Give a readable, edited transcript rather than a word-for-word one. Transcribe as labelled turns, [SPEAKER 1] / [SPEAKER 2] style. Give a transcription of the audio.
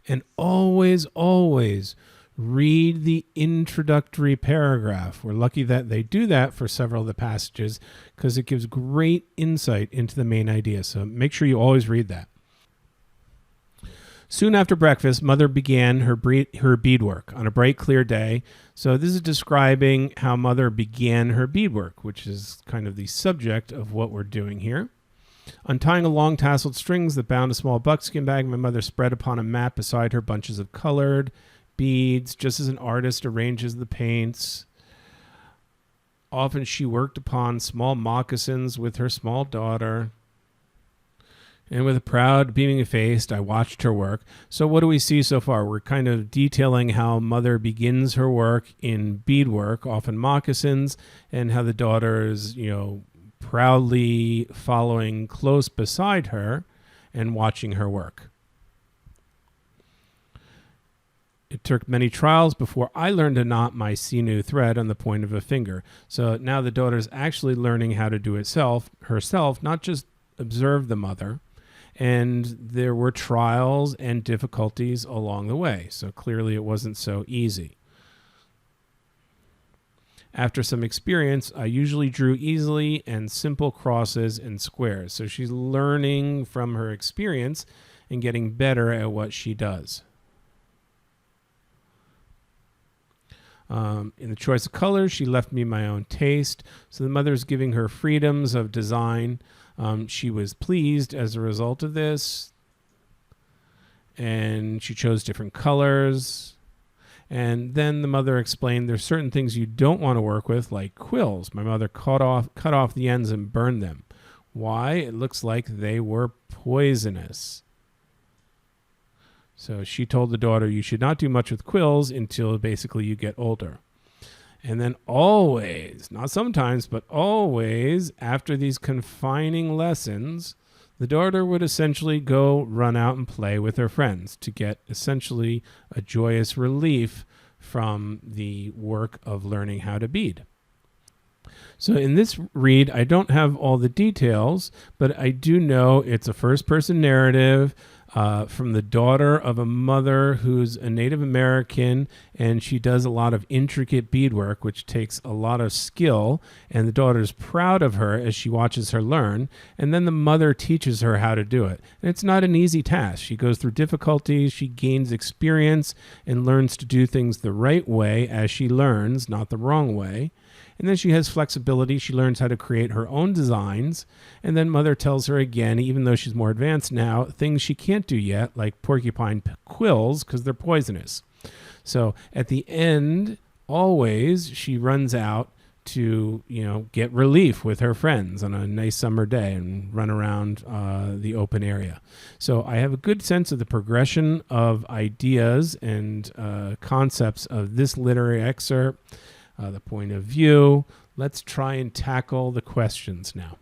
[SPEAKER 1] And always, always read the introductory paragraph. We're lucky that they do that for several of the passages because it gives great insight into the main idea. So make sure you always read that. Soon after breakfast, Mother began her beadwork on a bright, clear day. So this is describing how Mother began her beadwork, which is kind of the subject of what we're doing here. Untying a long tasseled strings that bound a small buckskin bag, my mother spread upon a mat beside her bunches of colored beads, just as an artist arranges the paints. Often she worked upon small moccasins with her small daughter. And with a proud, beaming face, I watched her work. So what do we see so far? We're kind of detailing how Mother begins her work in beadwork, often moccasins, and how the daughter is, proudly following close beside her and watching her work. It took many trials before I learned to knot my sinew thread on the point of a finger. So now the daughter's actually learning how to do it herself, not just observe the mother. And there were trials and difficulties along the way. So clearly it wasn't so easy. After some experience, I usually drew easily and simple crosses and squares. So she's learning from her experience and getting better at what she does. In the choice of colors, she left me my own taste. So the mother's giving her freedoms of design. She was pleased as a result of this, and she chose different colors. And then the mother explained there's certain things you don't want to work with, like quills. My mother cut off the ends and burned them. Why? It looks like they were poisonous. So she told the daughter, you should not do much with quills until basically you get older. And then always, not sometimes, but always, after these confining lessons, the daughter would essentially go run out and play with her friends to get essentially a joyous relief from the work of learning how to bead. So in this read, I don't have all the details, but I do know it's a first-person narrative from the daughter of a mother who's a Native American, and she does a lot of intricate beadwork, which takes a lot of skill, and the daughter's proud of her as she watches her learn, and then the mother teaches her how to do it. And it's not an easy task. She goes through difficulties, she gains experience, and learns to do things the right way as she learns, not the wrong way. And then she has flexibility. She learns how to create her own designs. And then Mother tells her again, even though she's more advanced now, things she can't do yet, like porcupine quills, because they're poisonous. So at the end, always, she runs out to, get relief with her friends on a nice summer day and run around the open area. So I have a good sense of the progression of ideas and concepts of this literary excerpt. The point of view. Let's try and tackle the questions now.